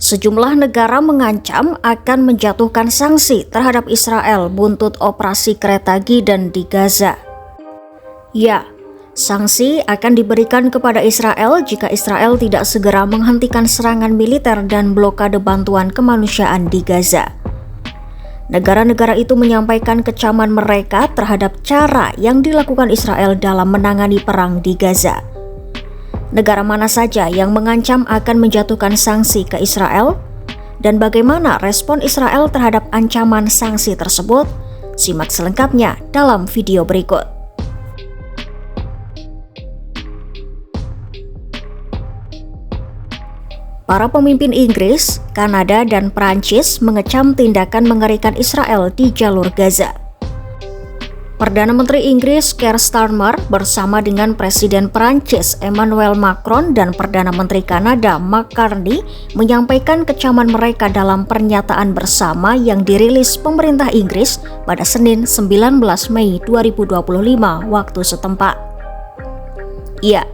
Sejumlah negara mengancam akan menjatuhkan sanksi terhadap Israel buntut operasi kereta Giden di Gaza. Ya, sanksi akan diberikan kepada Israel jika Israel tidak segera menghentikan serangan militer dan blokade bantuan kemanusiaan di Gaza. Negara-negara itu menyampaikan kecaman mereka terhadap cara yang dilakukan Israel dalam menangani perang di Gaza. Negara mana saja yang mengancam akan menjatuhkan sanksi ke Israel? Dan bagaimana respon Israel terhadap ancaman sanksi tersebut? Simak selengkapnya dalam video berikut. Para pemimpin Inggris, Kanada, dan Prancis mengecam tindakan mengerikan Israel di jalur Gaza. Perdana Menteri Inggris Keir Starmer bersama dengan Presiden Prancis Emmanuel Macron dan Perdana Menteri Kanada Mark Carney menyampaikan kecaman mereka dalam pernyataan bersama yang dirilis pemerintah Inggris pada Senin 19 Mei 2025 waktu setempat. Ya,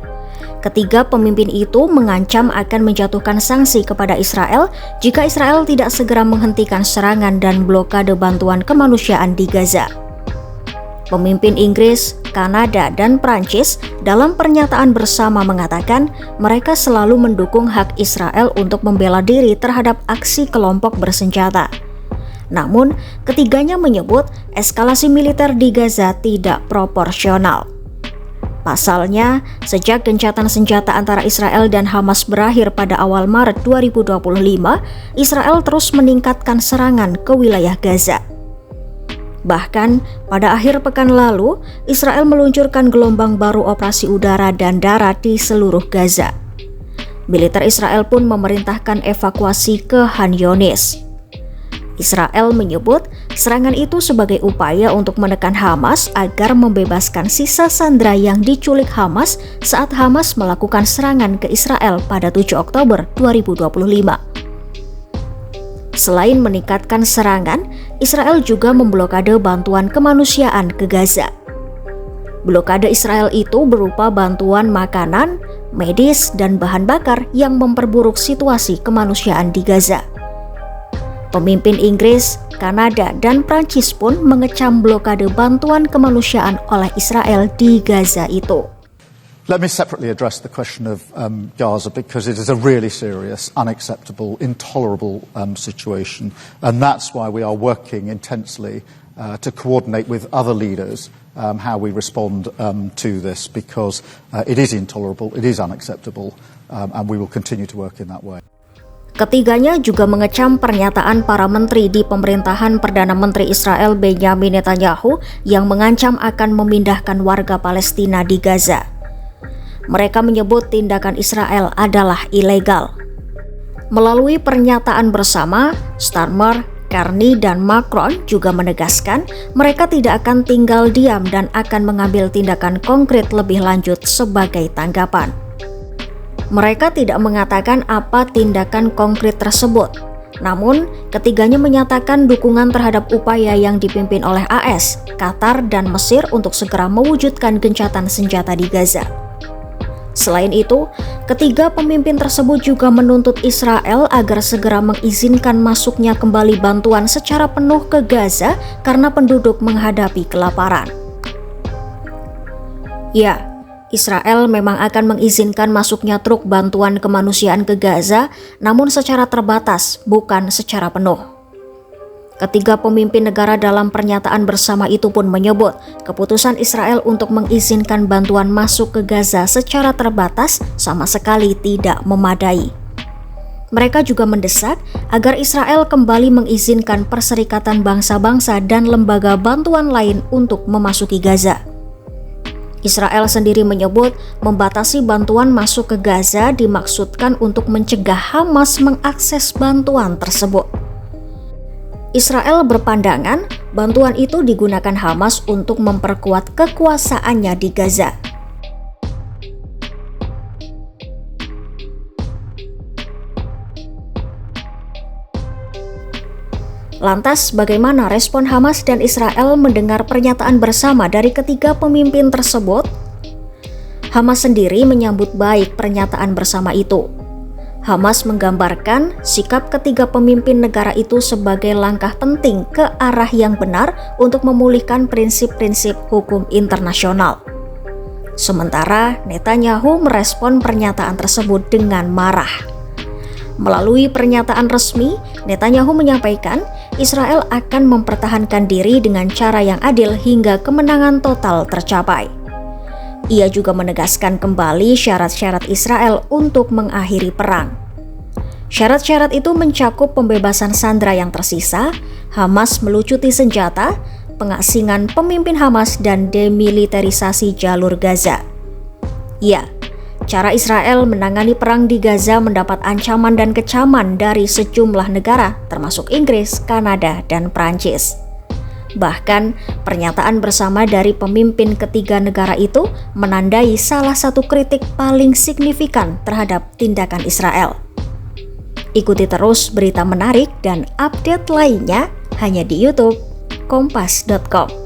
ketiga pemimpin itu mengancam akan menjatuhkan sanksi kepada Israel jika Israel tidak segera menghentikan serangan dan blokade bantuan kemanusiaan di Gaza. Pemimpin Inggris, Kanada, dan Prancis dalam pernyataan bersama mengatakan mereka selalu mendukung hak Israel untuk membela diri terhadap aksi kelompok bersenjata. Namun, ketiganya menyebut eskalasi militer di Gaza tidak proporsional. Pasalnya, sejak gencatan senjata antara Israel dan Hamas berakhir pada awal Maret 2025, Israel terus meningkatkan serangan ke wilayah Gaza. Bahkan, pada akhir pekan lalu, Israel meluncurkan gelombang baru operasi udara dan darat di seluruh Gaza. Militer Israel pun memerintahkan evakuasi ke Khan Younis. Israel menyebut serangan itu sebagai upaya untuk menekan Hamas agar membebaskan sisa sandera yang diculik Hamas saat Hamas melakukan serangan ke Israel pada 7 Oktober 2025. Selain meningkatkan serangan, Israel juga memblokade bantuan kemanusiaan ke Gaza. Blokade Israel itu berupa bantuan makanan, medis, dan bahan bakar yang memperburuk situasi kemanusiaan di Gaza. Pemimpin Inggris, Kanada, dan Prancis pun mengecam blokade bantuan kemanusiaan oleh Israel di Gaza itu. Let me separately address the question of Gaza because it is a really serious, unacceptable, intolerable situation, and that's why we are working intensely to coordinate with other leaders how we respond to this because it is intolerable, it is unacceptable, and we will continue to work in that way. Ketiganya juga mengecam pernyataan para menteri di pemerintahan Perdana Menteri Israel Benjamin Netanyahu yang mengancam akan memindahkan warga Palestina di Gaza. Mereka menyebut tindakan Israel adalah ilegal. Melalui pernyataan bersama, Starmer, Carney, dan Macron juga menegaskan mereka tidak akan tinggal diam dan akan mengambil tindakan konkret lebih lanjut sebagai tanggapan. Mereka tidak mengatakan apa tindakan konkret tersebut. Namun, ketiganya menyatakan dukungan terhadap upaya yang dipimpin oleh AS, Qatar, dan Mesir untuk segera mewujudkan gencatan senjata di Gaza. Selain itu, ketiga pemimpin tersebut juga menuntut Israel agar segera mengizinkan masuknya kembali bantuan secara penuh ke Gaza karena penduduk menghadapi kelaparan. Ya, Israel memang akan mengizinkan masuknya truk bantuan kemanusiaan ke Gaza, namun secara terbatas, bukan secara penuh. Ketiga pemimpin negara dalam pernyataan bersama itu pun menyebut keputusan Israel untuk mengizinkan bantuan masuk ke Gaza secara terbatas sama sekali tidak memadai. Mereka juga mendesak agar Israel kembali mengizinkan Perserikatan Bangsa-Bangsa dan lembaga bantuan lain untuk memasuki Gaza. Israel sendiri menyebut membatasi bantuan masuk ke Gaza dimaksudkan untuk mencegah Hamas mengakses bantuan tersebut. Israel berpandangan bantuan itu digunakan Hamas untuk memperkuat kekuasaannya di Gaza. Lantas, bagaimana respon Hamas dan Israel mendengar pernyataan bersama dari ketiga pemimpin tersebut? Hamas sendiri menyambut baik pernyataan bersama itu. Hamas menggambarkan sikap ketiga pemimpin negara itu sebagai langkah penting ke arah yang benar untuk memulihkan prinsip-prinsip hukum internasional. Sementara Netanyahu merespon pernyataan tersebut dengan marah. Melalui pernyataan resmi, Netanyahu menyampaikan Israel akan mempertahankan diri dengan cara yang adil hingga kemenangan total tercapai. Ia juga menegaskan kembali syarat-syarat Israel untuk mengakhiri perang. Syarat-syarat itu mencakup pembebasan sandera yang tersisa, Hamas melucuti senjata, pengasingan pemimpin Hamas, dan demilitarisasi jalur Gaza. Ya, cara Israel menangani perang di Gaza mendapat ancaman dan kecaman dari sejumlah negara, termasuk Inggris, Kanada, dan Prancis. Bahkan, pernyataan bersama dari pemimpin ketiga negara itu menandai salah satu kritik paling signifikan terhadap tindakan Israel. Ikuti terus berita menarik dan update lainnya hanya di YouTube Kompas.com.